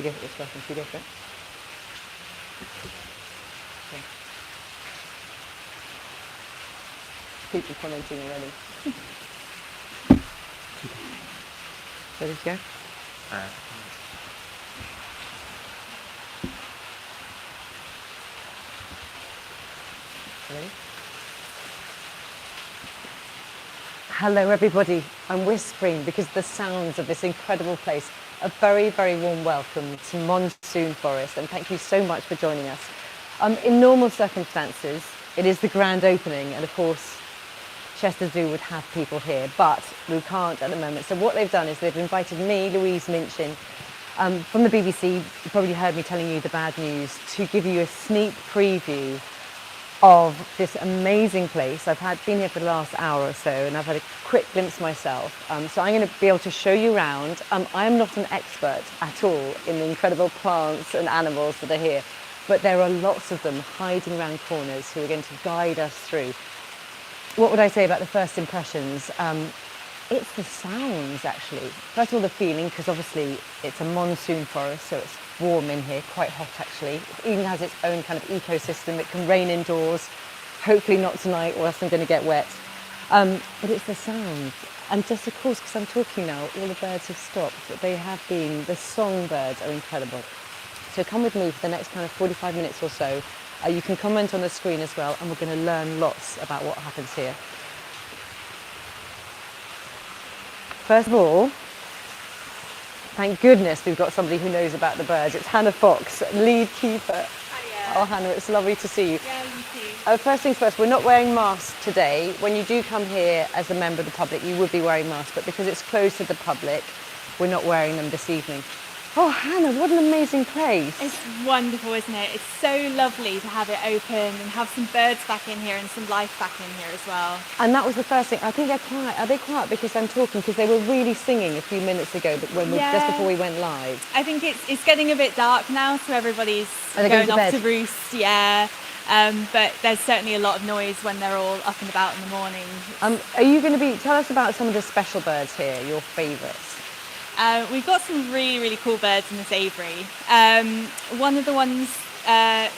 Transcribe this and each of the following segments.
go for this first one? Should we go for it? Okay. People commenting already. Ready to go? Ready? Hello everybody, I'm whispering because the sounds of this incredible place. A very, very warm welcome to Monsoon Forest, and thank you so much for joining us. In normal circumstances, it is the grand opening, and of course, Chester Zoo would have people here, but we can't at the moment. So what they've done is they've invited me, Louise Minchin, from the BBC, you probably heard me telling you the bad news, to give you a sneak preview of this amazing place. I've been here for the last hour or so, and I've had a quick glimpse myself. So I'm going to be able to show you around. I am not an expert at all in the incredible plants and animals that are here, but there are lots of them hiding around corners who are going to guide us through. What would I say about the first impressions? It's the sounds, actually. First of all, the feeling, because obviously it's a monsoon forest, so it's warm in here, quite hot actually. It even has its own kind of ecosystem. It can rain indoors, hopefully not tonight, or else I'm going to get wet. But it's the sounds. And just of course, because I'm talking now, all the birds have stopped. They have been, the songbirds are incredible. So come with me for the next kind of 45 minutes or so. You can comment on the screen as well, and we're going to learn lots about what happens here. First of all, thank goodness we've got somebody who knows about the birds. It's Hannah Fox, lead keeper. Hiya. Oh, Hannah, it's lovely to see you. Yeah, you too. First things first, we're not wearing masks today. When you do come here as a member of the public, you would be wearing masks, but because it's closed to the public, we're not wearing them this evening. Oh, Hannah, what an amazing place. It's wonderful, isn't it? It's so lovely to have it open and have some birds back in here and some life back in here as well. And that was the first thing. I think they're quiet. Are they quiet because I'm talking? Because they were really singing a few minutes ago, but just before we went live. I think it's getting a bit dark now, so everybody's going off to roost. Yeah. But there's certainly a lot of noise when they're all up and about in the morning. Are you going to tell us about some of the special birds here, your favourites? We've got some really, really cool birds in this aviary. One of the ones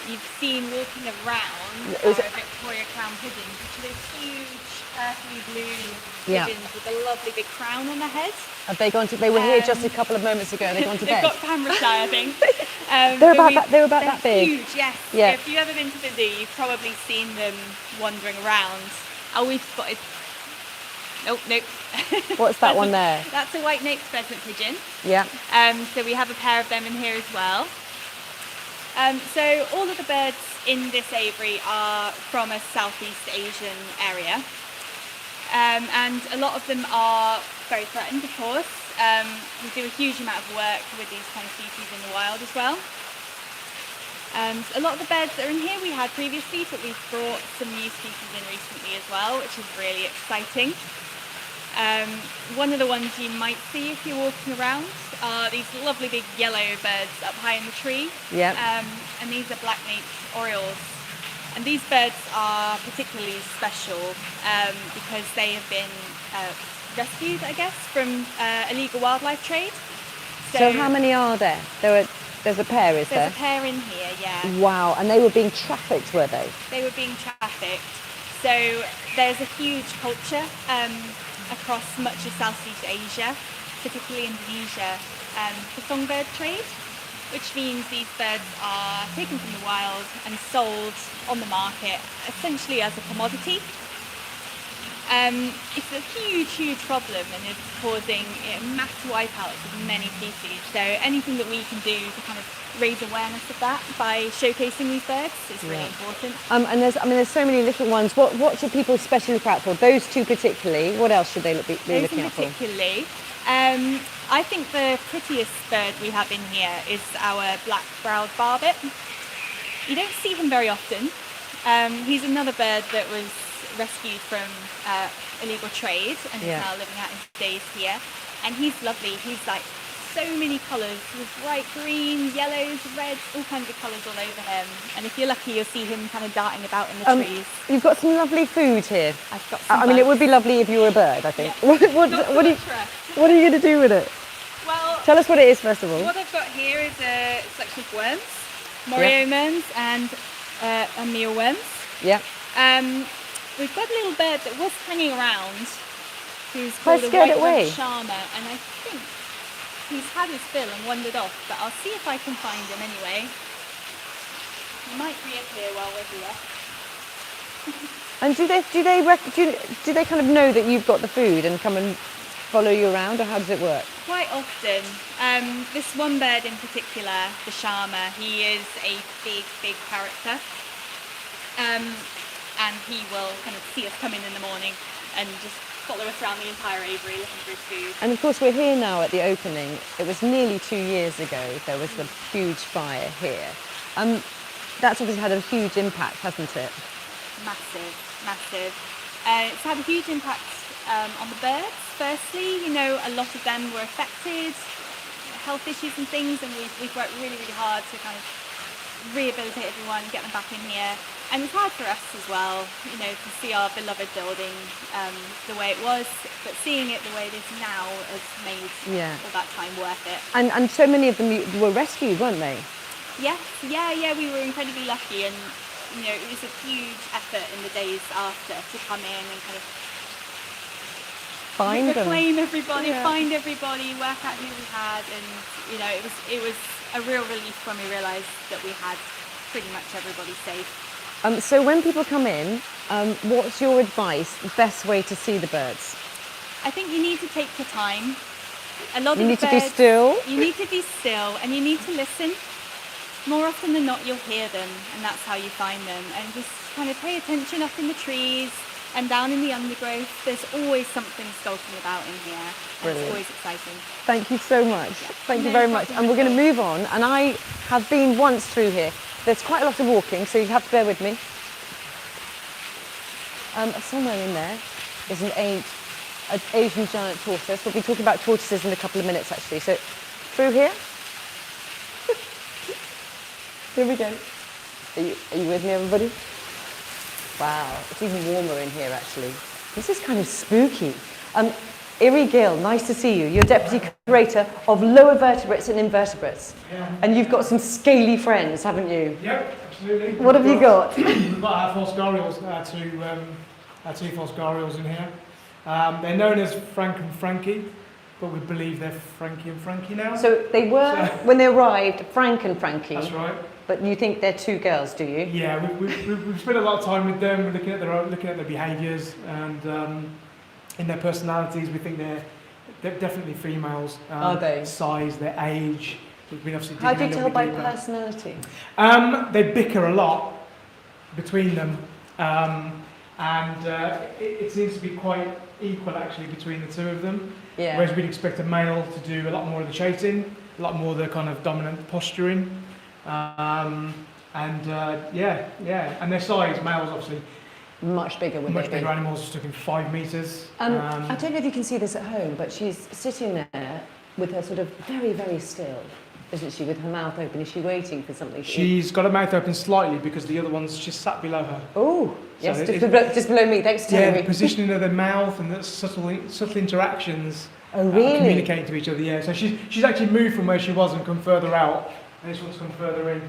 you've seen walking around are Victoria crown pigeons, which are those huge earthy blue pigeons with a lovely big crown on their head. Have they gone to? They were here just a couple of moments ago. They've gone to bed. They've got Cambridgeshire, I think. They're about that big. Huge, yes. Yeah. If you've ever been to the zoo, you've probably seen them wandering around. Oh, we've spotted. Oh, nope. What's that one there? That's a white-naped pheasant pigeon. Yeah. So we have a pair of them in here as well. So all of the birds in this aviary are from a Southeast Asian area. And a lot of them are very threatened, of course. We do a huge amount of work with these kind of species in the wild as well. A lot of the birds that are in here we had previously, but we've brought some new species in recently as well, which is really exciting. One of the ones you might see if you're walking around are these lovely big yellow birds up high in the tree. Yeah. And these are black-naped orioles. And these birds are particularly special because they have been rescued, I guess, from illegal wildlife trade. So how many are there? There's a pair, is there? There's a pair in here, yeah. Wow, and they were being trafficked, were they? They were being trafficked. So there's a huge culture across much of Southeast Asia, particularly Indonesia, the songbird trade, which means these birds are taken from the wild and sold on the market, essentially as a commodity. It's a huge, huge problem, and it's causing mass wipeouts of many species. So anything that we can do to kind of raise awareness of that by showcasing these birds is really important. And there's so many little ones. What should people especially look out for? Those two particularly. What else should they be looking out for? Particularly, I think the prettiest bird we have in here is our black-browed barbet. You don't see him very often. He's another bird that was rescued from illegal trade and is now living out his days here. And he's lovely. He's like so many colours, with bright green, yellows, reds, all kinds of colours all over him. And if you're lucky, you'll see him kind of darting about in the trees. You've got some lovely food here. I've got some it would be lovely if you were a bird, I think. Yeah. What are you going to do with it? Well, Tell us what it is first of all. What I've got here is a selection of worms, morio worms and mealworms. Yeah. We've got a little bird that was hanging around who's I called a scared it away. white charmer, and I think he's had his fill and wandered off, but I'll see if I can find him anyway. He might reappear while we're here. And do they kind of know that you've got the food and come and follow you around, or how does it work? Quite often. This one bird in particular, the charmer, he is a big character. And he will kind of see us come in the morning and just follow us around the entire aviary looking for his food. And of course we're here now at the opening. It was nearly 2 years ago there was the huge fire here. That's obviously had a huge impact, hasn't it? Massive. It's had a huge impact on the birds. Firstly, you know, a lot of them were affected, health issues and things, and we've worked really hard to kind of rehabilitate everyone, get them back in here. And it's hard for us as well, you know, to see our beloved building the way it was, but seeing it the way it is now has made all that time worth it. And so many of them were rescued, weren't they? Yes, yeah, we were incredibly lucky, and you know, it was a huge effort in the days after to come in and kind of reclaim everybody, find everybody, work out who we had, and you know, it was a real relief when we realised that we had pretty much everybody safe. So when people come in, what's your advice, the best way to see the birds? I think you need to take your time. A lot you of need the to be birds, still. You need to be still, and you need to listen. More often than not, you'll hear them, and that's how you find them. And just kind of pay attention up in the trees and down in the undergrowth. There's always something skulking about in here. And it's always exciting. Thank you so much. Yeah. Thank you very much. And we're going to move on. And I have been once through here. There's quite a lot of walking, so you have to bear with me. Somewhere in there is an Asian giant tortoise. We'll be talking about tortoises in a couple of minutes, actually. So through here. Here we go. Are you with me, everybody? Wow, it's even warmer in here, actually. This is kind of spooky. Iri Gill, nice to see you. You're Deputy Curator of Lower Vertebrates and Invertebrates. Yeah. And you've got some scaly friends, haven't you? Yep, absolutely. What have you got? We've got our Fosgarials, our two Fosgarials in here. They're known as Frank and Frankie, but we believe they're Frankie and Frankie now. So they were, when they arrived, Frank and Frankie. That's right. But you think they're two girls, do you? Yeah, we've spent a lot of time with them, looking at their behaviours and in their personalities. We think they're definitely females. Are they? Size, their age. We've been obviously How do you digging a tell little by bit deeper. personality? They bicker a lot between them, it seems to be quite equal actually between the two of them. Yeah. Whereas we'd expect a male to do a lot more of the chasing, a lot more of the kind of dominant posturing, and their size, males obviously Much bigger, would much they be? bigger animals, stuck in 5 meters. I don't know if you can see this at home, but she's sitting there with her sort of very still, isn't she, with her mouth open? Is she waiting for something to eat? She's got her mouth open slightly because the other one's just sat below her. Oh, yes, So just below me, thanks to Yeah, Terry. the positioning of the mouth and the subtle interactions. Oh, really? Communicating to each other, yeah. So she's actually moved from where she was and come further out, and this one's come further in.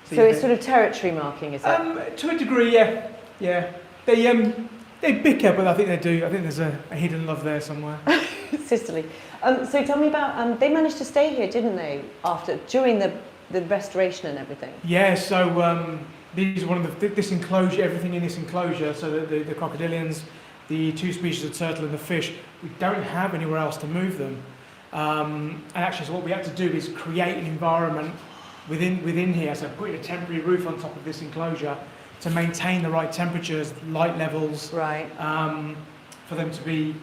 So it's sort of territory marking, is it? To a degree, yeah. Yeah. They bicker, but I think they do. I think there's a hidden love there somewhere. Sisterly. So tell me about, they managed to stay here, didn't they, during the restoration and everything? Yeah, so these are one of this enclosure, everything in this enclosure, so the crocodilians, the 2 species of turtle and the fish, we don't have anywhere else to move them. And actually, so what we had to do is create an environment within here, so putting a temporary roof on top of this enclosure to maintain the right temperatures, light levels, right, for them to be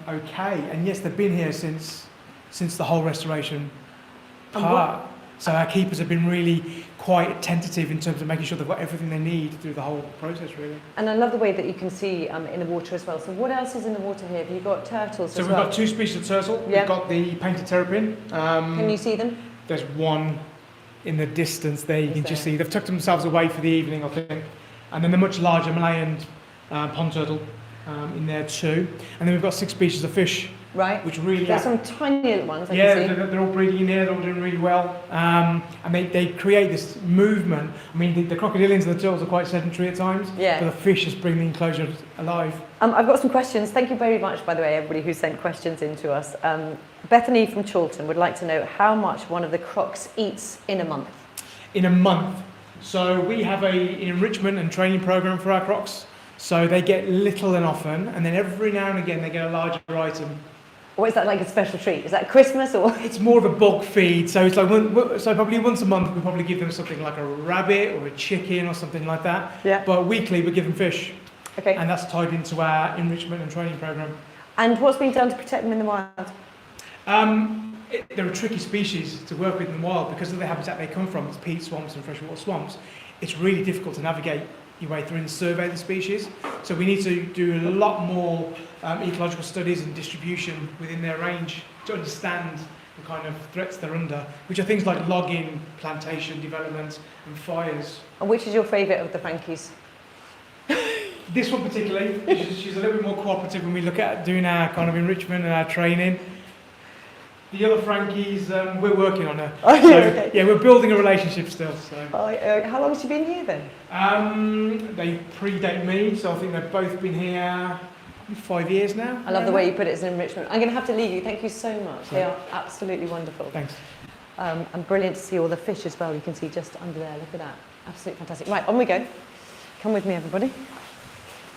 okay. And yes, they've been here since the whole restoration part. So our keepers have been really quite tentative in terms of making sure they've got everything they need through the whole process, really. And I love the way that you can see in the water as well. So what else is in the water here? Have you got turtles So as we've well? got 2 species of turtle. Yeah. We've got the painted terrapin. Can you see them? There's one in the distance there, you can just there? see. They've tucked themselves away for the evening, I think. And then the much larger Malayan pond turtle in there too. And then we've got 6 species of fish Right. which really There's some tiny little ones. I yeah, can see. they're all breeding in here. They're all doing really well, and they create this movement. I mean, the crocodilians and the turtles are quite sedentary at times, Yeah. but the fish just bring the enclosure alive. I've got some questions. Thank you very much, by the way, everybody who sent questions in to us. Bethany from Chorlton would like to know how much one of the crocs eats in a month. In a month. So we have an enrichment and training program for our crocs. So they get little and often, and then every now and again they get a larger item. Or is that like a special treat? Is that Christmas or? It's more of a bulk feed, so it's like so probably once a month we probably give them something like a rabbit or a chicken or something like that. Yeah. But weekly we give them fish, Okay. and that's tied into our enrichment and training program. And what's been done to protect them in the wild? They're a tricky species to work with in the wild because of the habitat they come from. It's peat swamps and freshwater swamps. It's really difficult to navigate your way through and survey the species. So we need to do a lot more ecological studies and distribution within their range to understand the kind of threats they're under, which are things like logging, plantation development and fires. And which is your favourite of the Frankies? This one particularly, she's a little bit more cooperative when we look at doing our kind of enrichment and our training. The other Frankies, we're working on her. Oh, So, okay. yeah, we're building a relationship still. So. How long has she been here then? They predate me, so I think they've both been here 5 years now. I love the way you put it as an enrichment. I'm going to have to leave you. Thank you so much. They are absolutely wonderful. Thanks. And brilliant to see all the fish as well. You can see just under there. Look at that. Absolutely fantastic. Right, on we go. Come with me, everybody.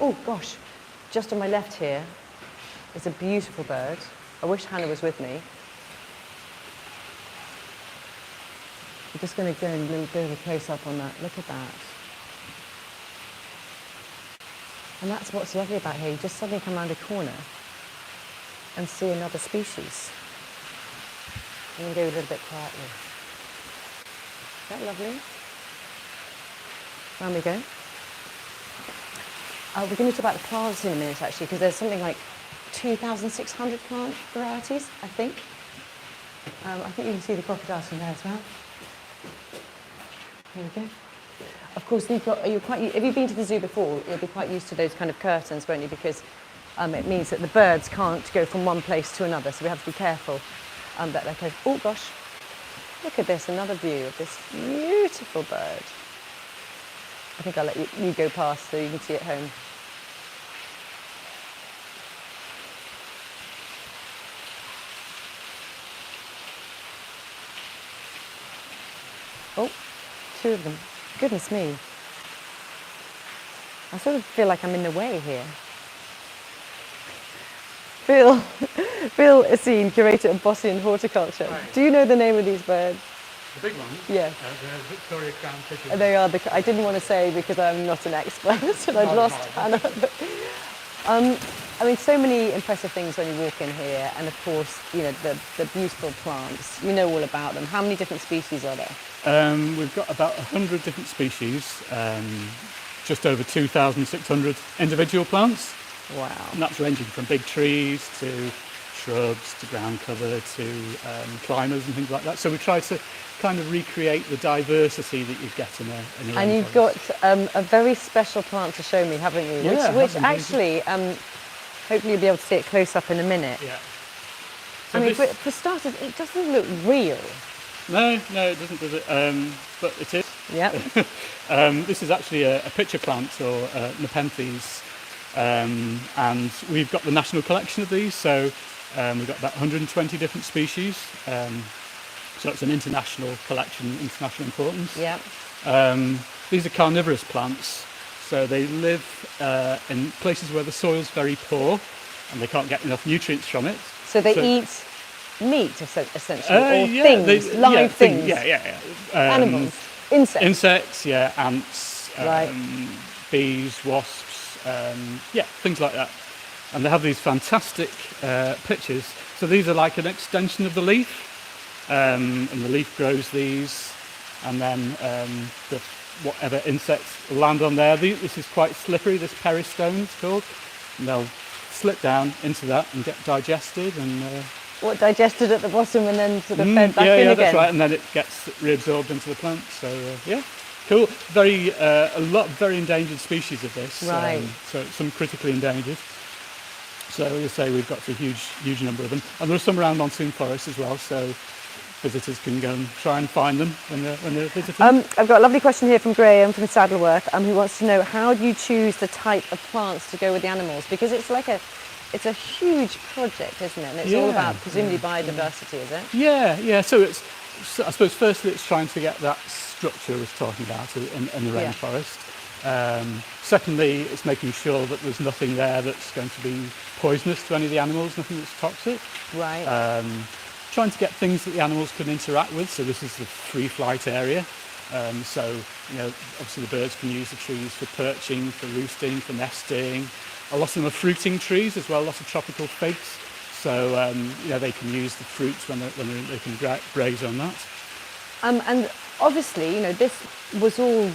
Oh, gosh. Just on my left here is a beautiful bird. I wish Hannah was with me. I'm just going to go a little bit of a close-up on that. Look at that. And that's what's lovely about here. You just suddenly come around a corner and see another species. And then go a little bit quietly. Is that lovely? Round we go. We're going to talk about the plants in a minute, actually, because there's something like 2,600 plant varieties, I think. I think you can see the crocodiles from there as well. Here we go. Of course, have you been to the zoo before? You'll be quite used to those kind of curtains, won't you? Because it means that the birds can't go from one place to another, so we have to be careful that they're close. Oh gosh, look at this, another view of this beautiful bird. I think I'll let you go past so you can see it home. Oh, two of them. Goodness me. I sort of feel like I'm in the way here. Phil Essene, curator of Botany and Horticulture. Hi. Do you know the name of these birds? The big ones? Yes. The Victoria Crown pigeons. They are I didn't want to say because I'm not an expert and I'd Not lost mine. Hannah. But, I mean, so many impressive things when you walk in here, and of course, you know, the beautiful plants. You know all about them. How many different species are there? We've got about 100 different species, just over 2,600 individual plants. Wow. And that's ranging from big trees to shrubs to ground cover to climbers and things like that. So we try to kind of recreate the diversity that you get in a And you've rainforest. got a very special plant to show me, haven't you? Yeah, I Which have indeed. actually, hopefully you'll be able to see it close up in a minute. Yeah. I So mean, this- for starters, it doesn't look real. No, it doesn't, does it? But it is. Yeah. This is actually a pitcher plant, or Nepenthes, and we've got the national collection of these, so we've got about 120 different species, so it's an international collection, international importance. Yeah. These are carnivorous plants, so they live in places where the soil's very poor and they can't get enough nutrients from it. So they So- eat meat, essentially, or Yeah, things, live things, Yeah. animals, insects. Insects, yeah, ants, Right. bees, wasps, things like that. And they have these fantastic pitchers. So these are like an extension of the leaf, and the leaf grows these, and then whatever insects land on there. This is quite slippery, this peristome it's called, and they'll slip down into that and get digested and... What, digested at the bottom and then sort of fed back in yeah, again? that's right, and then it gets reabsorbed into the plant. So yeah, cool. A lot of very endangered species of this. Right. So some critically endangered. So as I say, we've got a huge number of them, and there are some around Monsoon Forest as well. So visitors can go and try and find them when they're visiting. I've got a lovely question here from Graham from Saddlework, who wants to know, how do you choose the type of plants to go with the animals? Because it's a huge project, isn't it? And it's all about presumably biodiversity, is it? Yeah. So I suppose firstly it's trying to get that structure I was talking about in the rainforest. Secondly, it's making sure that there's nothing there that's going to be poisonous to any of the animals, nothing that's toxic. Right. Trying to get things that the animals can interact with. So this is the free flight area. So, obviously the birds can use the trees for perching, for roosting, for nesting. A lot of them are fruiting trees as well, lots of tropical figs. So, they can use the fruits when they can graze on that. And obviously, this was all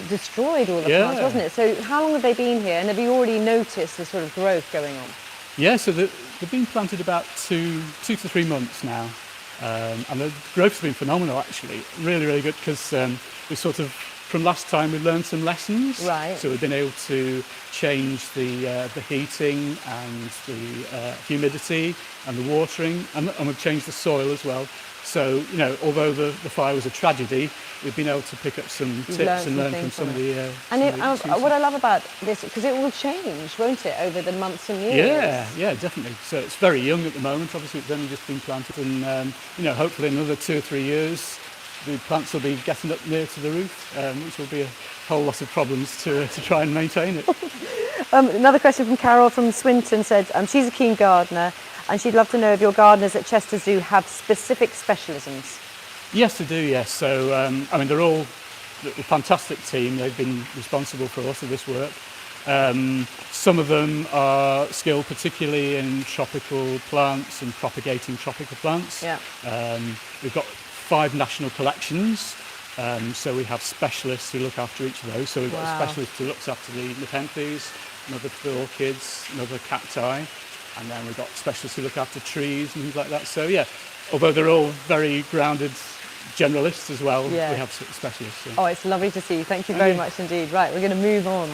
destroyed, all the plants, wasn't it? So how long have they been here, and have you already noticed the sort of growth going on? Yeah, so they've been planted about two to 3 months now, and the growth's been phenomenal actually, really good, because we sort of, from last time, we learned some lessons. Right. So we've been able to change the heating and the humidity and the watering, and we've changed the soil as well. So, although the fire was a tragedy, we've been able to pick up some tips and learn from some of the... what I love about this, because it will change, won't it, over the months and years? Yeah, definitely. So it's very young at the moment. Obviously, it's only just been planted, and hopefully in another 2 or 3 years, the plants will be getting up near to the roof, which will be a whole lot of problems to try and maintain it. Another question from Carol from Swinton said she's a keen gardener, and she'd love to know if your gardeners at Chester Zoo have specific specialisms. Yes, they do, yes. So, they're all a fantastic team. They've been responsible for a lot of this work. Some of them are skilled particularly in tropical plants and propagating tropical plants. Yeah. We've got 5 national collections, so we have specialists who look after each of those. So we've got a specialist who looks after the nepenthes, another for the orchids, another cacti, and then we've got specialists who look after trees and things like that. So yeah, although they're all very grounded generalists as well, we have specialists. Yeah. Oh, it's lovely to see you. Thank you very much indeed. Right, we're going to move on.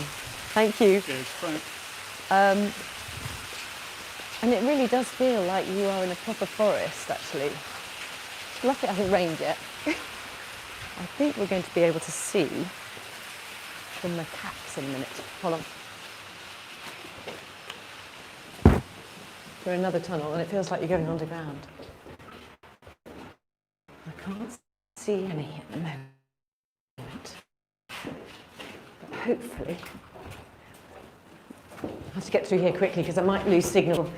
Thank you. Cheers. And it really does feel like you are in a proper forest, actually. Luckily, it hasn't rained yet. I think we're going to be able to see the macaques in a minute. Hold on. We're in another tunnel, and it feels like you're going underground. I can't see any at the moment. But hopefully... I have to get through here quickly because I might lose signal.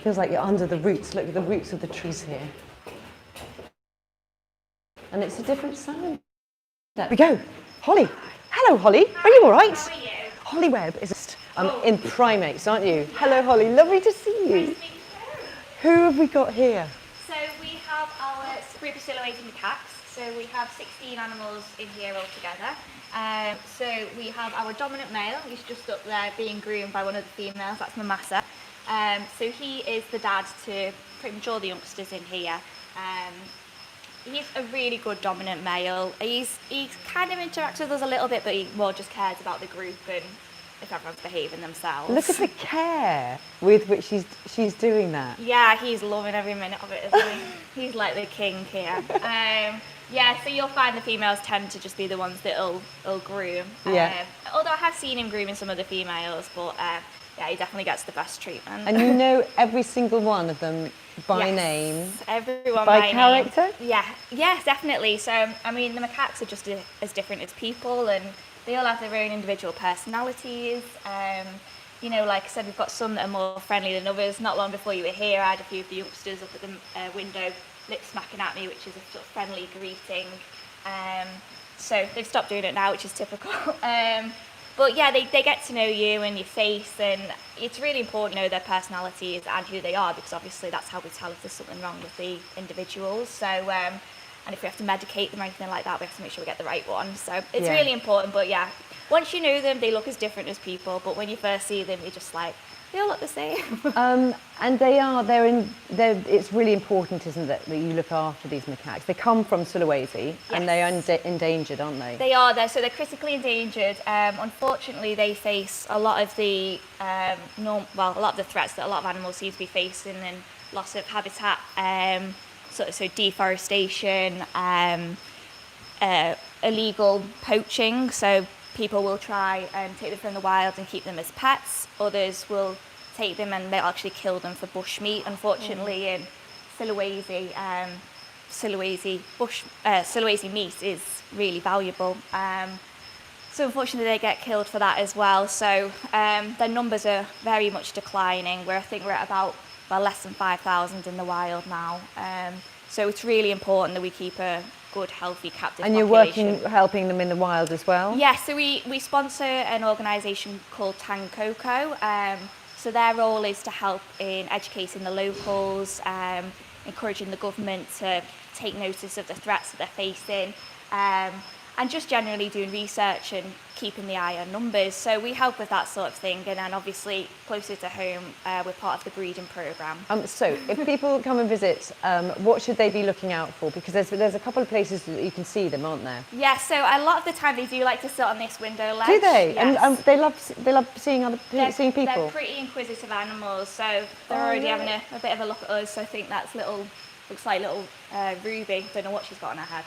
Feels like you're under the roots. Look at the roots of the trees here. And it's a different sound. There we go. Holly. Hello, Holly. Are you all right? How are you? Holly Webb is in primates, aren't you? Hello, Holly. Lovely to see you. Nice to meet you. Who have we got here? So we have our group of silhouetted macaques. So we have 16 animals in here altogether. So we have our dominant male, he's just up there being groomed by one of the females, that's Mamasa. So he is the dad to pretty much all the youngsters in here. He's a really good dominant male. He kind of interacts with us a little bit, but he more just cares about the group and if everyone's behaving themselves. Look at the care with which she's doing that. Yeah, he's loving every minute of it, isn't he? He's like the king here. Yeah, so you'll find the females tend to just be the ones that'll groom. Yeah. Although I have seen him grooming some of the females, but yeah, he definitely gets the best treatment. And you know every single one of them by Yes, name? everyone by by character? name. Yeah, definitely. So, I mean, the macaques are just as different as people, and they all have their own individual personalities. Like I said, we've got some that are more friendly than others. Not long before you were here, I had a few of the youngsters up at the window lip smacking at me, which is a sort of friendly greeting. So they've stopped doing it now, which is typical. But yeah, they get to know you and your face, and it's really important to know their personalities and who they are, because obviously that's how we tell if there's something wrong with the individuals. So and if we have to medicate them or anything like that, we have to make sure we get the right one. So it's Yeah. really important. But yeah, once you know them, they look as different as people. But when you first see them, you're just like, they all look the same. And it's really important, isn't it, that you look after these macaques? They come from Sulawesi and they are endangered, aren't they? They are there, so they're critically endangered. Unfortunately, they face a lot of the a lot of the threats that a lot of animals seem to be facing, and loss of habitat, so deforestation, illegal poaching. So people will try and take them from the wild and keep them as pets. Others will take them and they'll actually kill them for bushmeat. Unfortunately, in Sulawesi, Sulawesi meat is really valuable. So unfortunately, they get killed for that as well. So their numbers are very much declining. I think we're at about less than 5,000 in the wild now. So it's really important that we keep a good, healthy captive And you're population. working, helping them in the wild as well? Yes, so we sponsor an organisation called Tankoko. So their role is to help in educating the locals, encouraging the government to take notice of the threats that they're facing, and just generally doing research and keeping the eye on numbers. So we help with that sort of thing, and then obviously closer to home, we're part of the breeding programme. So if people come and visit, what should they be looking out for? Because there's a couple of places that you can see them, aren't there? Yeah, so a lot of the time they do like to sit on this window ledge. Do they? Yes. And they love seeing seeing people. They're pretty inquisitive animals, so they're already having a bit of a look at us. So I think looks like little Ruby. Don't know what she's got on her head.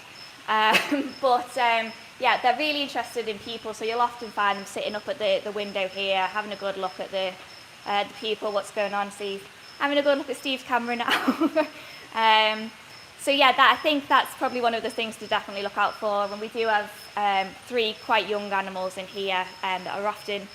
Yeah, they're really interested in people, so you'll often find them sitting up at the window here, having a good look at the people, what's going on, Steve. Having a good look at Steve's camera now. So yeah, I think that's probably one of the things to definitely look out for. And we do have 3 quite young animals in here that are often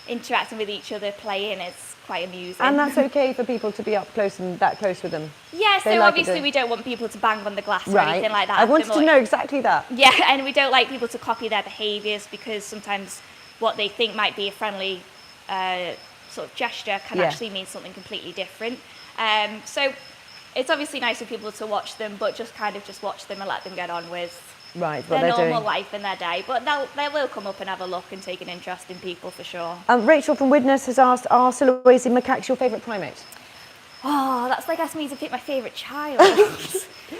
interacting with each other, playing. It's quite amusing. And that's okay for people to be up close and that close with them? Yeah, They so like obviously it, we don't want people to bang on the glass or anything like that. I wanted to know exactly that. Yeah, and we don't like people to copy their behaviours, because sometimes what they think might be a friendly sort of gesture can actually mean something completely different. So it's obviously nice for people to watch them, but just watch them and let them get on with What their they're normal doing. life and their day. But they will come up and have a look and take an interest in people for sure. Rachel from Widnes has asked, are Sulawesi macaques your favourite primate? Oh, that's like asking me to pick my favourite child.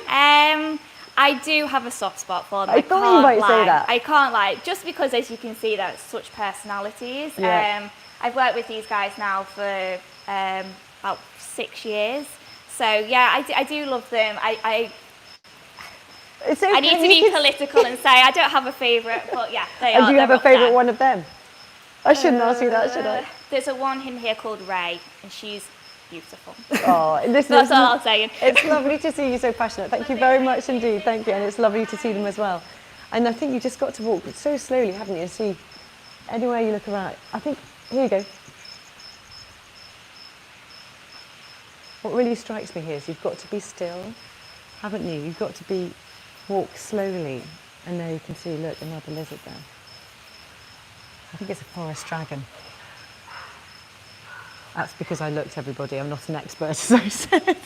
I do have a soft spot for them. I thought you might say that. I can't lie, just because, as you can see, they're such personalities. Yeah. I've worked with these guys now for about 6 years. So yeah, I do love them. It's okay. I need to be political and say I don't have a favourite, but yeah, they are. And do you have they're a up there. favourite one of them? I shouldn't ask you that, should I? There's a one in here called Ray, and she's beautiful. Oh, listen, That's all I'll say. It's lovely to see you so passionate. Thank you very much indeed. Thank you. And it's lovely to see them as well. And I think you just got to walk so slowly, haven't you? And see anywhere you look around. I think, here you go. What really strikes me here is you've got to be still, haven't you? You've got to walk slowly. And there you can see, look, another lizard there. I think it's a forest dragon. That's because I looked, everybody. I'm not an expert, as I said.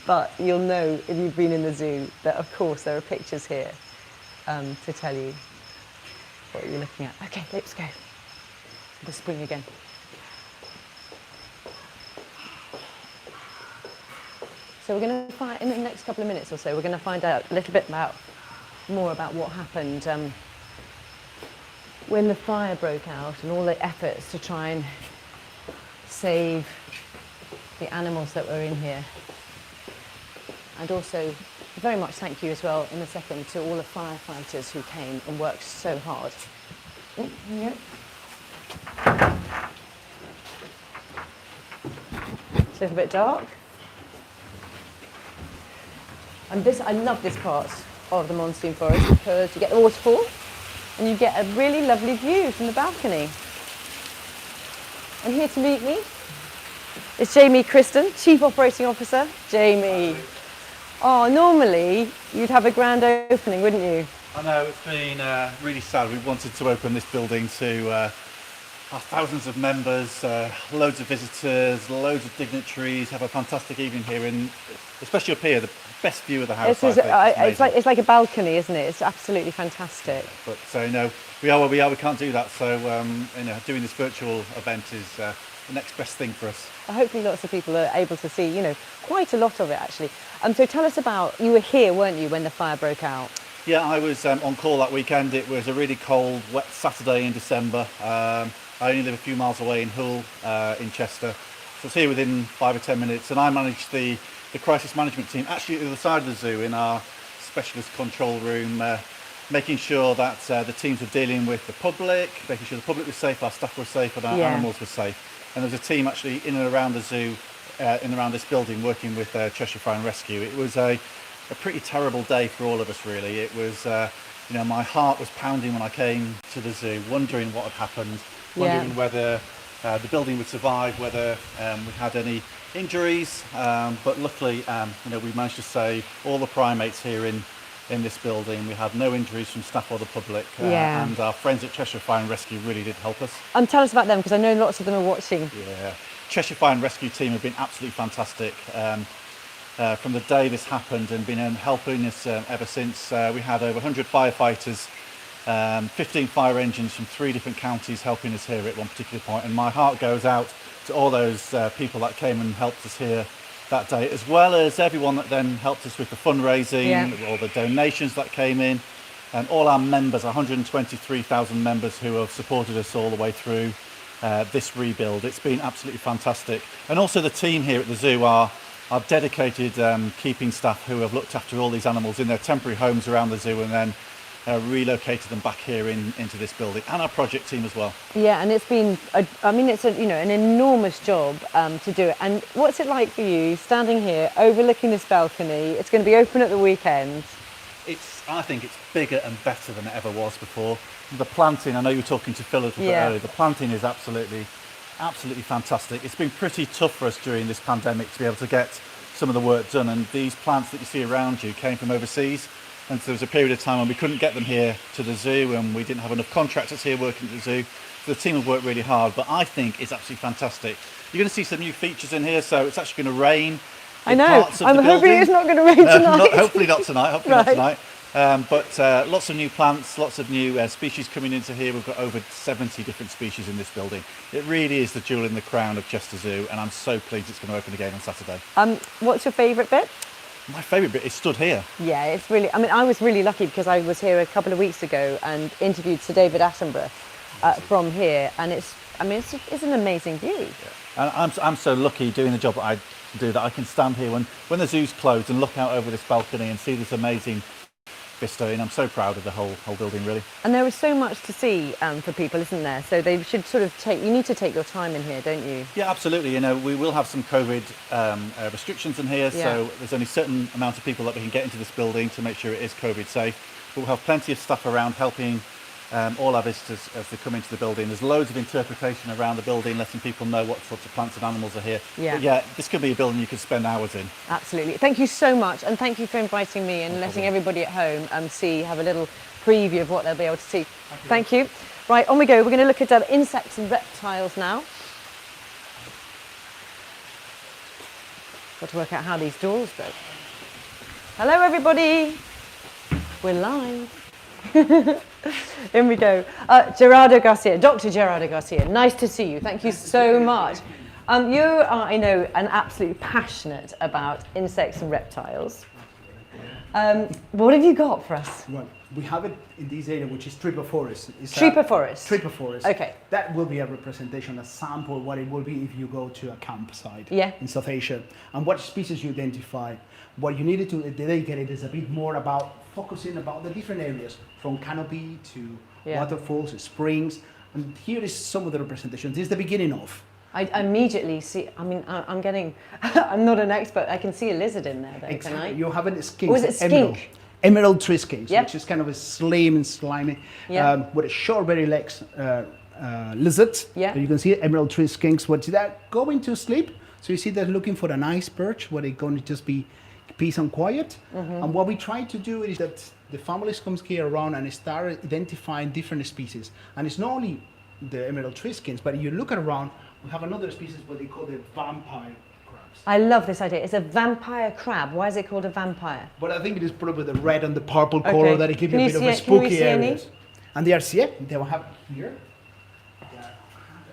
But you'll know if you've been in the zoo that, of course, there are pictures here to tell you what you're looking at. Okay, let's go. The spring again. So we're going to find, in the next couple of minutes or so, we're going to find out a little bit more about what happened when the fire broke out and all the efforts to try and save the animals that were in here. And also, very much thank you as well in a second to all the firefighters who came and worked so hard. Yeah. It's a little bit dark. And I love this part of the Monsoon Forest because you get the waterfall and you get a really lovely view from the balcony. And here to meet me is Jamie Kristen, Chief Operating Officer. Jamie. Oh, normally you'd have a grand opening, wouldn't you? I know, it's been really sad. We wanted to open this building to our thousands of members, loads of visitors, loads of dignitaries, have a fantastic evening here, and especially up here, the best view of the house. It's, it's like a balcony, isn't it? It's absolutely fantastic. But so you know, we are where we are. We can't do that. So you know, doing this virtual event is the next best thing for us. Hopefully lots of people are able to see, you know, quite a lot of it actually. So tell us about, you were here, weren't you, when the fire broke out? Yeah, I was on call that weekend. It was a really cold, wet Saturday in December. I only live a few miles away in Hull, in Chester. So I was here within 5 or 10 minutes, and I managed the crisis management team actually at the other side of the zoo in our specialist control room, making sure that the teams were dealing with the public, making sure the public was safe, our staff were safe, and our animals were safe. And there was a team actually in and around the zoo, in and around this building, working with Cheshire Fire and Rescue. It was a pretty terrible day for all of us, really. It was, you know, my heart was pounding when I came to the zoo, wondering what had happened, wondering whether the building would survive, whether we had any injuries. But luckily, you know, we managed to save all the primates here in this building. We had no injuries from staff or the public, and our friends at Cheshire Fire and Rescue really did help us. Tell us about them, because I know lots of them are watching. Yeah, Cheshire Fire and Rescue team have been absolutely fantastic. From the day this happened and been helping us ever since. We had over 100 firefighters, 15 fire engines from 3 different counties helping us here at one particular point, and my heart goes out to all those people that came and helped us here that day, as well as everyone that then helped us with the fundraising, all the donations that came in, and all our members, 123,000 members who have supported us all the way through this rebuild. It's been absolutely fantastic. And also the team here at the zoo are dedicated keeping staff who have looked after all these animals in their temporary homes around the zoo and then relocated them back here into this building, and our project team as well. Yeah, and it's been, I mean, it's you know, an enormous job to do it. And what's it like for you standing here overlooking this balcony? It's going to be open at the weekend. I think it's bigger and better than it ever was before. The planting, I know you were talking to Phil a little bit earlier, the planting is absolutely fantastic. It's been pretty tough for us during this pandemic to be able to get some of the work done, and these plants that you see around you came from overseas, and so there was a period of time when we couldn't get them here to the zoo, and we didn't have enough contractors here working at the zoo, so the team have worked really hard. But I think it's absolutely fantastic. You're going to see some new features in here, so it's actually going to rain. I know, I'm hoping it's not going to rain tonight. Hopefully not tonight, not tonight. But lots of new plants, lots of new species coming into here. We've got over 70 different species in this building. It really is the jewel in the crown of Chester Zoo, and I'm so pleased it's going to open again on Saturday. What's your favourite bit? My favourite bit is stood here. Yeah, it's really, I mean, I was really lucky because I was here a couple of weeks ago and interviewed Sir David Attenborough from here, and it's an amazing view. Yeah. And I'm so lucky doing the job that I do that I can stand here when the zoo's closed and look out over this balcony and see this amazing vista, and I'm so proud of the whole building, really. And there is so much to see for people, isn't there? So they should sort of you need to take your time in here, don't you? Yeah, absolutely. You know, we will have some COVID restrictions in here, so there's only a certain amount of people that we can get into this building to make sure it is COVID safe. But we'll have plenty of staff around helping all our visitors as they come into the building. There's loads of interpretation around the building, letting people know what sorts of plants and animals are here. Yeah. But yeah, this could be a building you could spend hours in. Absolutely. Thank you so much, and thank you for inviting me and letting everybody at home have a little preview of what they'll be able to see. Thank you. Right, on we go. We're going to look at insects and reptiles now. Got to work out how these doors go. Hello, everybody. We're live. In we go. Gerardo Garcia, Dr. Gerardo Garcia, nice to see you. Thank you so much. You are, I know, absolutely passionate about insects and reptiles. What have you got for us? Well, we have it in this area, which is Tripper Forest. Tripper Forest? Tripper Forest. Okay. That will be a representation, a sample of what it will be if you go to a campsite in South Asia. And what species you identify. What you needed to dedicate it is a bit more about focusing about the different areas, from canopy to waterfalls, springs. And here is some of the representation. This is the beginning of. I immediately see, I mean, I'm not an expert, I can see a lizard in there though, exactly. Can I? You have a skink. Was it skink? Emerald tree skink, which is kind of a slim and slimy, with a short, very legs lizard. Yeah. You can see emerald tree skinks, what they're going to sleep. So you see they're looking for a nice perch where they're going to just be peace and quiet. And what we try to do is that the families come here around and start identifying different species. And it's not only the emerald tree skins, but you look around, we have another species what they call the vampire crabs. I love this idea. It's a vampire crab. Why is it called a vampire? But I think it is probably the red and the purple color that it gives you a bit of a Can we spooky see any? areas. And they are here. They will have here. They are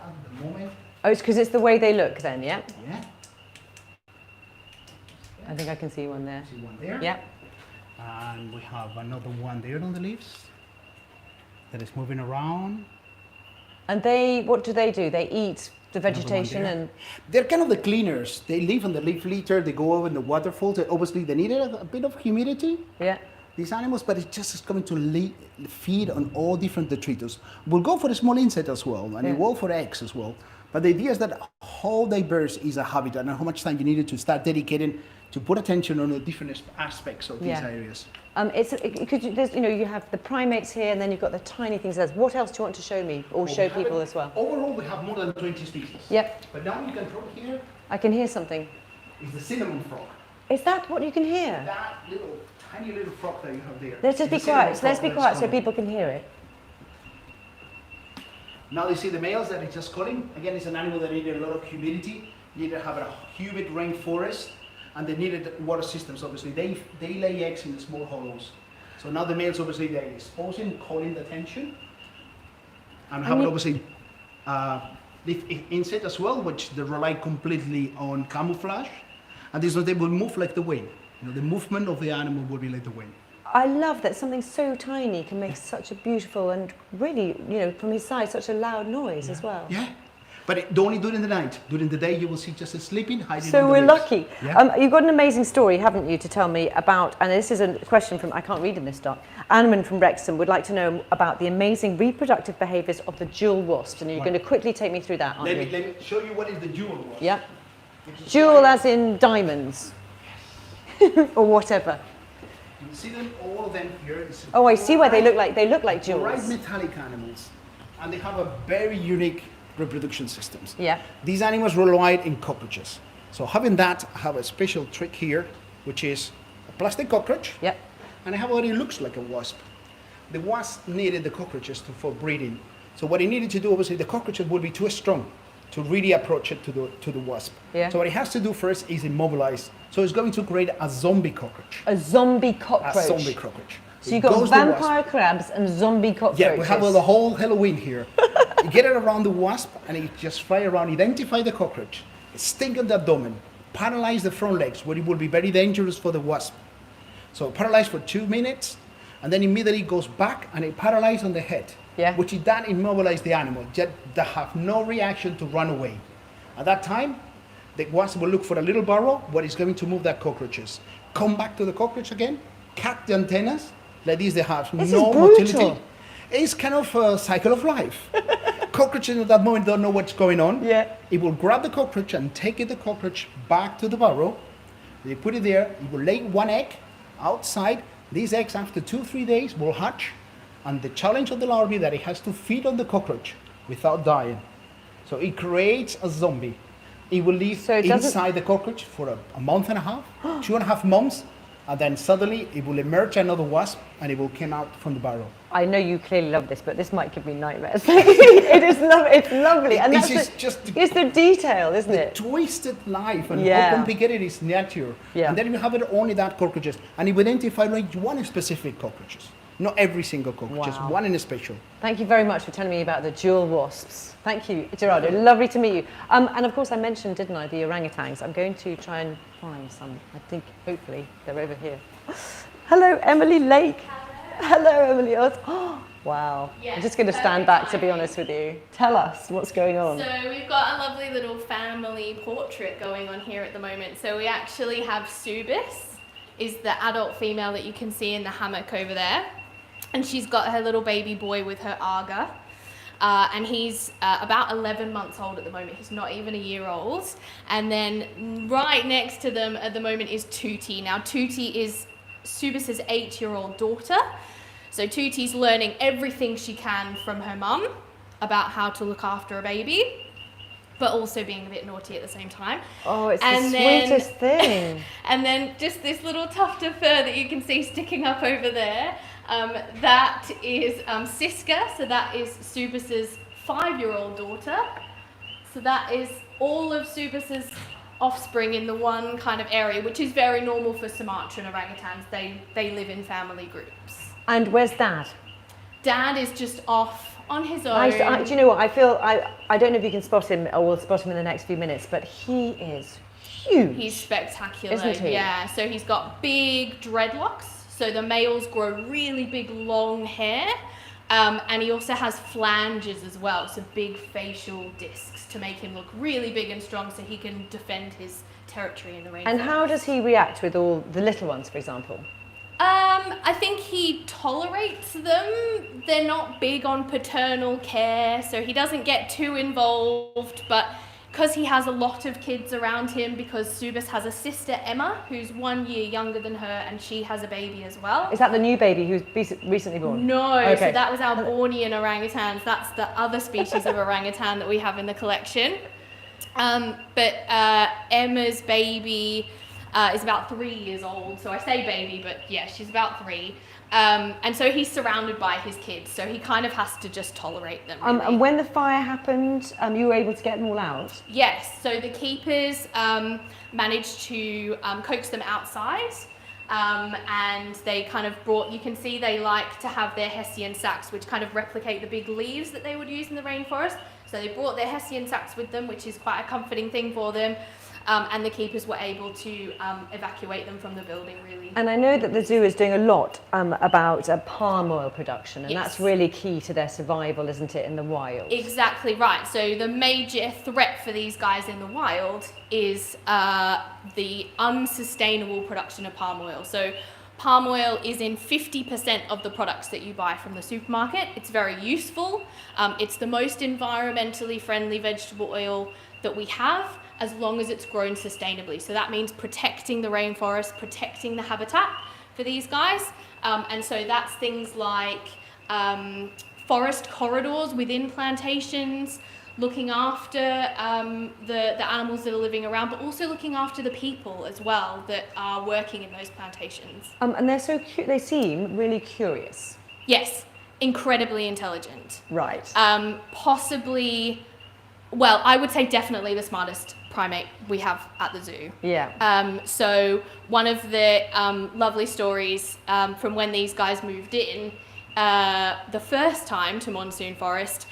at the moment. Oh, it's because it's the way they look then, yeah? Yeah. I think I can see one there. See one there. Yeah. And we have another one there on the leaves that is moving around. And they, what do? They eat the Another one vegetation there. and... They're kind of the cleaners. They live on the leaf litter. They go over in the waterfalls. Obviously, they need a bit of humidity. Yeah. These animals, but it just is going to feed on all different detritus. We'll go for the small insect as well, and it will for eggs as well. But the idea is that how diverse is a habitat and how much time you needed to start dedicating to put attention on the different aspects of these areas. There's, you have the primates here, and then you've got the tiny things. What else do you want to show me or show people as well? Overall, we have more than 20 species. Yep. But now you can probably hear. I can hear something. Is the cinnamon frog. Is that what you can hear? That little tiny little frog that you have there. Let's just be quiet. Let's be quiet so people can hear it. Now you see the males that is just calling. Again, it's an animal that needed a lot of humidity, needed to have a humid rainforest, and they needed water systems. Obviously, they lay eggs in the small hollows. So now the males obviously they're exposing, calling the attention, and having obviously leaf insect as well, which they rely completely on camouflage, and this is they will move like the wind. The movement of the animal will be like the wind. I love that something so tiny can make such a beautiful and really, from his side, such a loud noise as well. Yeah, but only during the night. During the day, you will see just a sleeping, hiding. So we're lucky. Yeah. You've got an amazing story, haven't you, to tell me about, and this is a question from, I can't read in this doc, Anneman from Wrexham would like to know about the amazing reproductive behaviours of the jewel wasps, and you're going to quickly take me through that, aren't you? Let me show you what is the jewel wasp. Yeah. Jewel as in diamonds, or whatever. You see them, all of them here. Oh, I see why they look like Bright jewels. metallic animals, and they have a very unique reproduction systems. Yeah. These animals rely in cockroaches. So having that, I have a special trick here, which is a plastic cockroach. Yep. And I have what it looks like a wasp. The wasp needed the cockroaches for breeding. So what it needed to do, obviously, the cockroaches would be too strong to really approach it to the wasp. Yeah. So what it has to do first is immobilize. So it's going to create a zombie cockroach. A zombie cockroach. A zombie cockroach. So you've got vampire crabs and zombie cockroaches. Yeah, we have the whole Halloween here. You get it around the wasp and it just fly around, identify the cockroach, sting on the abdomen, paralyze the front legs, where it will be very dangerous for the wasp. So paralyze for 2 minutes, and then immediately goes back and it paralyzes on the head. Yeah. Which it then immobilize the animal, just they have no reaction to run away. At that time, the wasp will look for a little burrow where it's going to move that cockroaches. Come back to the cockroach again, cut the antennas, like this they have This no is brutal. motility. It's kind of a cycle of life. Cockroaches at that moment don't know what's going on. Yeah. It will grab the cockroach and take the cockroach back to the burrow. They put it there, it will lay one egg outside. These eggs after 2-3 days will hatch. And the challenge of the larvae that it has to feed on the cockroach without dying. So it creates a zombie. It will live inside the cockroach for a month and a half, 2.5 months, and then suddenly it will emerge another wasp and it will come out from the burrow. I know you clearly love this, but this might give me nightmares. It's lovely. And it's the detail, isn't it? Twisted life and how complicated is nature. Yeah. And then you have it only that cockroaches. And it will identify like one specific cockroaches. Not every single cockroach, just one in a special. Thank you very much for telling me about the jewel wasps. Thank you, Gerardo. Lovely to meet you. And of course, I mentioned, didn't I, the orangutans. I'm going to try and find some. I think, hopefully, they're over here. Hello, Emily Lake. Hello, Emily. Oh, wow. Yes, I'm just going to stand back, to be honest with you. Tell us what's going on. So we've got a lovely little family portrait going on here at the moment. So we actually have Subis, is the adult female that you can see in the hammock over there. And she's got her little baby boy with her Aga. And he's about 11 months old at the moment. He's not even a year old. And then right next to them at the moment is Tuti. Now Tuti is Subis's 8-year-old daughter. So Tuti's learning everything she can from her mum about how to look after a baby, but also being a bit naughty at the same time. Oh, it's the sweetest thing. And then just this little tuft of fur that you can see sticking up over there, that is Siska, so that is Subis's 5-year-old daughter. So that is all of Subis's offspring in the one kind of area, which is very normal for Sumatran orangutans. They live in family groups. And where's Dad? Dad is just off on his own. Do you know what? I don't know if you can spot him, or we'll spot him in the next few minutes, but he is huge. He's spectacular, isn't he? Yeah, so he's got big dreadlocks. So the males grow really big, long hair. And he also has flanges as well, so big facial discs to make him look really big and strong so he can defend his territory in the rainforest. And how does he react with all the little ones, for example? I think he tolerates them. They're not big on paternal care, so he doesn't get too involved, but because he has a lot of kids around him, because Subis has a sister, Emma, who's 1 year younger than her, and she has a baby as well. Is that the new baby who's recently born? No, okay. So that was our Bornean orangutans. That's the other species of orangutan that we have in the collection. But Emma's baby is about 3 years old. So I say baby, but yeah, she's about 3. And so he's surrounded by his kids, so he kind of has to just tolerate them. Really. And when the fire happened, you were able to get them all out? Yes, so the keepers managed to coax them outside, and they kind of brought, you can see they like to have their Hessian sacks, which kind of replicate the big leaves that they would use in the rainforest. So they brought their Hessian sacks with them, which is quite a comforting thing for them. And the keepers were able to evacuate them from the building, really. And I know that the zoo is doing a lot about palm oil production, and yes. that's really key to their survival, isn't it, in the wild? Exactly right. So the major threat for these guys in the wild is the unsustainable production of palm oil. So palm oil is in 50% of the products that you buy from the supermarket. It's very useful. It's the most environmentally friendly vegetable oil that we have, as long as it's grown sustainably. So that means protecting the rainforest, protecting the habitat for these guys. And so that's things like forest corridors within plantations, looking after the animals that are living around, but also looking after the people as well that are working in those plantations. And they're so cute, they seem really curious. Yes, incredibly intelligent. Right. Possibly, well, I would say definitely the smartest primate we have at the zoo. Yeah. So one of the lovely stories from when these guys moved in, the first time to Monsoon Forest,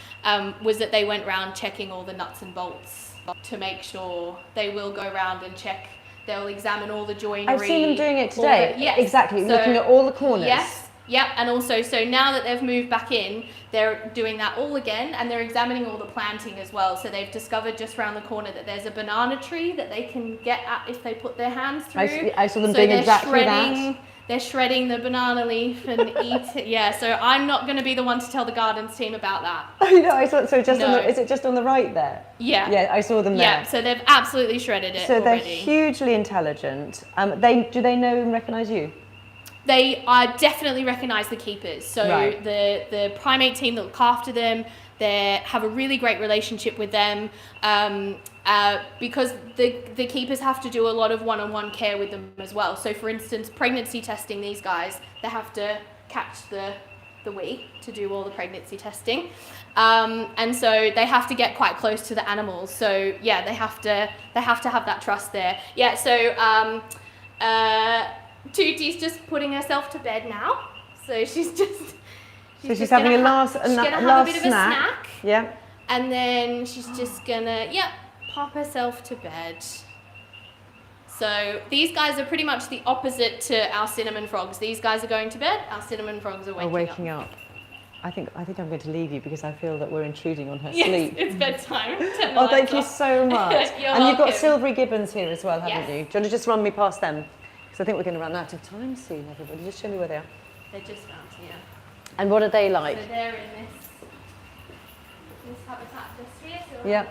was that they went round checking all the nuts and bolts to make sure. They will go around and check. They'll examine all the joinery. I've seen them doing it today. Yes. Exactly, so, looking at all the corners. Yes. Yep, and also, so now that they've moved back in, they're doing that all again, and they're examining all the planting as well. So they've discovered just around the corner that there's a banana tree that they can get at if they put their hands through. I saw them doing exactly that. They're shredding the banana leaf and eat it. Yeah, so I'm not going to be the one to tell the gardens team about that. Oh no, I saw. So just is it just on the right there? Yeah. Yeah, I saw them there. Yeah, so they've absolutely shredded it. So already. they're hugely intelligent. Do they know and recognise you? They definitely recognise the keepers. So right. the primate team that look after them, they have a really great relationship with them, because the keepers have to do a lot of one-on-one care with them as well. So for instance, pregnancy testing, these guys, they have to catch the wee to do all the pregnancy testing. And so they have to get quite close to the animals. So yeah, they have to have that trust there. Yeah, so Tuti's just putting herself to bed now, so she's having a last bit of a snack. Yeah. And then she's just gonna pop herself to bed. So these guys are pretty much the opposite to our cinnamon frogs. These guys are going to bed. Our cinnamon frogs are waking up. I think I'm going to leave you because I feel that we're intruding on her yes, sleep. It's bedtime. Oh, thank you so much. And you've got silvery gibbons here as well, haven't yes. you? Do you want to just run me past them? Because I think we're going to run out of time soon, everybody. Just show me where they are. They're just around here. And what are they like? So they're in this habitat just here. So yeah.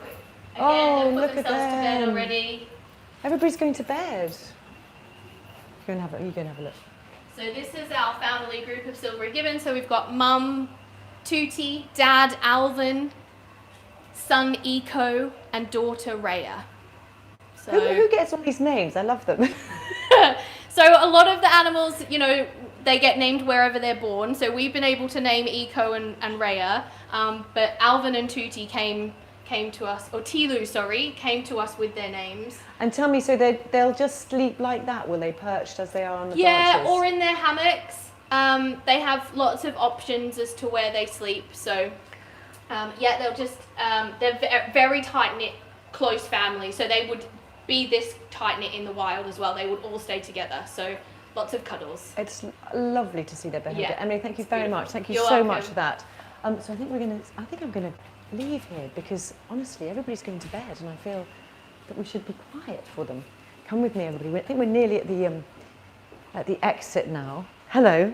Again, look at them. To bed already. Everybody's going to bed. You go and have a look. So this is our family group of silvery gibbons. So we've got Mum, Tuti, Dad, Alvin, son, Eco, and daughter, Rhea. So who gets all these names? I love them. So a lot of the animals, they get named wherever they're born. So we've been able to name Eco and Rhea, but Alvin and Tuti came came to us, or Tilu, sorry, came to us with their names. And tell me, so they'll just sleep like that? Will they perched as they are on the Yeah, branches? or in their hammocks. They have lots of options as to where they sleep. So, yeah, they'll just, they're very tight-knit, close family. So they would be this tight-knit in the wild as well. They would all stay together. So lots of cuddles. It's lovely to see their behaviour. Yeah, Emily, thank you very much. Thank you You're so welcome. much for that. So I think I'm going to leave here because honestly, everybody's going to bed and I feel that we should be quiet for them. Come with me, everybody. I think we're nearly at the exit now. Hello.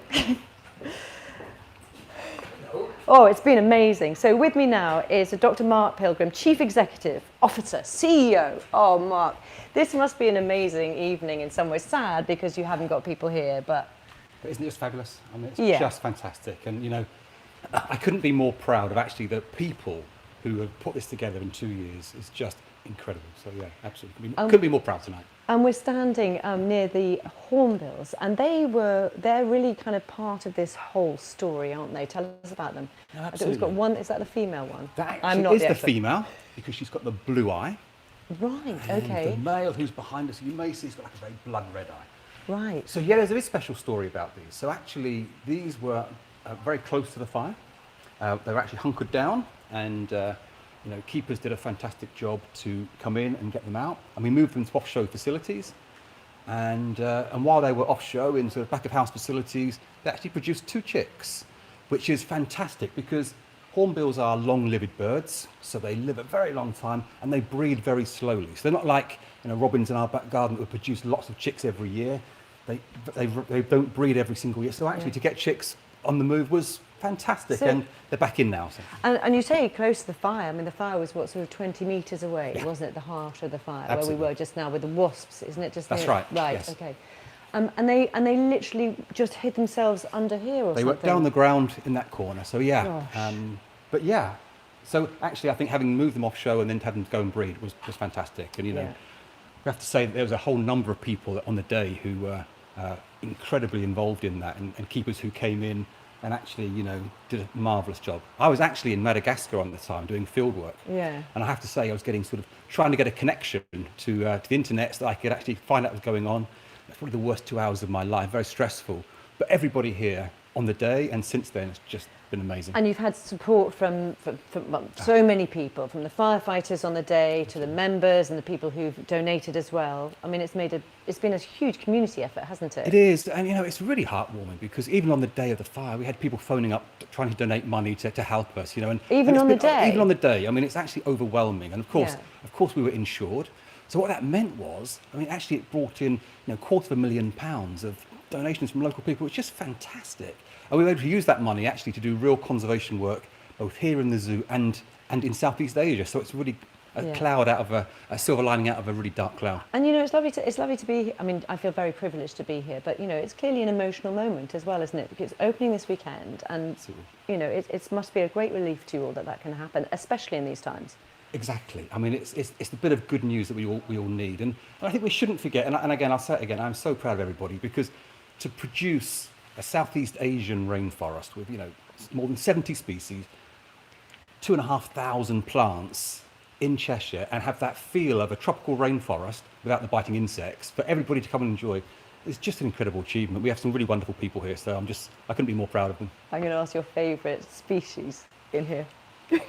Oh, it's been amazing. So with me now is Dr. Mark Pilgrim, Chief Executive Officer, CEO. Oh, Mark, this must be an amazing evening in some ways. Sad because you haven't got people here, but isn't it just fabulous? I mean, it's yeah. just fantastic. And, you know, I couldn't be more proud of actually the people who have put this together in 2 years. It's just incredible. So, yeah, absolutely. Couldn't be more proud tonight. And we're standing near the hornbills, and they're really kind of part of this whole story, aren't they? Tell us about them. No, I think absolutely. we've got one, is that the female one? That I'm actually not is the expert. female because she's got the blue eye. Right, And okay. the male who's behind us, you may see, he's got like a very blood red eye. Right. So, yeah, there's a very special story about these. So, actually, these were very close to the fire. They were actually hunkered down, and you know, keepers did a fantastic job to come in and get them out. And we moved them to off-show facilities. And while they were off-show in sort of back-of-house facilities, they actually produced 2 chicks, which is fantastic because hornbills are long-lived birds, so they live a very long time and they breed very slowly. So they're not like, you know, robins in our back garden that produce lots of chicks every year. They don't breed every single year. So actually, to get chicks on the move was fantastic, So- and they're back in now. So. And you say close to the fire. I mean, the fire was what, sort of 20 metres away, Yeah. wasn't it? The heart of the fire, Absolutely. where we were just now with the wasps, isn't it? Just That's near- right, Right. yes. Okay. And they literally just hid themselves under here, or They something. were down the ground in that corner. So yeah, Gosh. but yeah. So actually, I think having moved them off show and then having them go and breed was fantastic. And you know, Yeah. we have to say that there was a whole number of people on the day who were incredibly involved in that, and keepers who came in and actually, you know, did a marvellous job. I was actually in Madagascar on the time doing field work. Yeah. And I have to say, I was getting sort of trying to get a connection to the internet so that I could actually find out what was going on. It's probably the worst 2 hours of my life, very stressful. But everybody here on the day and since then, it's just been amazing. And you've had support from well, so many people, from the firefighters on the day to the members and the people who've donated as well. I mean, it's been a huge community effort, hasn't it? It is, and you know, it's really heartwarming because even on the day of the fire, we had people phoning up trying to donate money to help us, you know. And Even and it's on the been- day? Even on the day. I mean, it's actually overwhelming. And Yeah. of course we were insured. So what that meant was, I mean, actually it brought in, you know, £250,000 of donations from local people. It's just fantastic. And we were able to use that money actually to do real conservation work, both here in the zoo and in Southeast Asia. So it's really a Yeah. cloud out of a silver lining out of a really dark cloud. And you know, it's lovely to be. I mean, I feel very privileged to be here, but you know, it's clearly an emotional moment as well, isn't it? Because it's opening this weekend, and Absolutely. you know, it must be a great relief to you all that can happen, especially in these times. Exactly. I mean, it's the bit of good news that we all need, and I think we shouldn't forget. And again, I'll say it again. I'm so proud of everybody because to produce a Southeast Asian rainforest with, you know, more than 70 species, 2,500 plants in Cheshire, and have that feel of a tropical rainforest without the biting insects for everybody to come and enjoy, is just an incredible achievement. We have some really wonderful people here, so I couldn't be more proud of them. I'm going to ask your favourite species in here.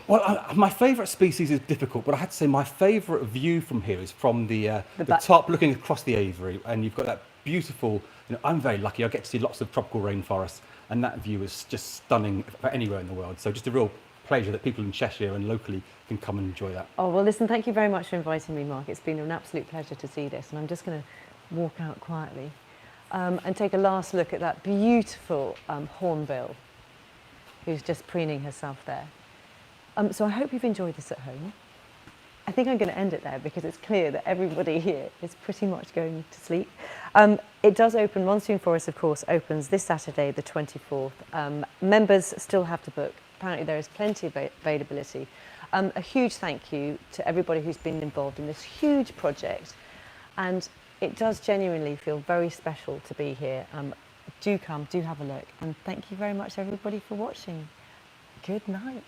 Well, my favourite species is difficult, but I had to say my favourite view from here is from the back. top, looking across the aviary, and you've got that beautiful. You know, I'm very lucky. I get to see lots of tropical rainforests, and that view is just stunning for anywhere in the world. So just a real pleasure that people in Cheshire and locally can come and enjoy that. Oh well, listen. Thank you very much for inviting me, Mark. It's been an absolute pleasure to see this, and I'm just going to walk out quietly and take a last look at that beautiful hornbill, who's just preening herself there. So I hope you've enjoyed this at home. I think I'm going to end it there because it's clear that everybody here is pretty much going to sleep. It does open, Monsoon Forest, of course, opens this Saturday, the 24th. Members still have to book. Apparently there is plenty of availability. A huge thank you to everybody who's been involved in this huge project. And it does genuinely feel very special to be here. Do come, do have a look. And thank you very much, everybody, for watching. Good night.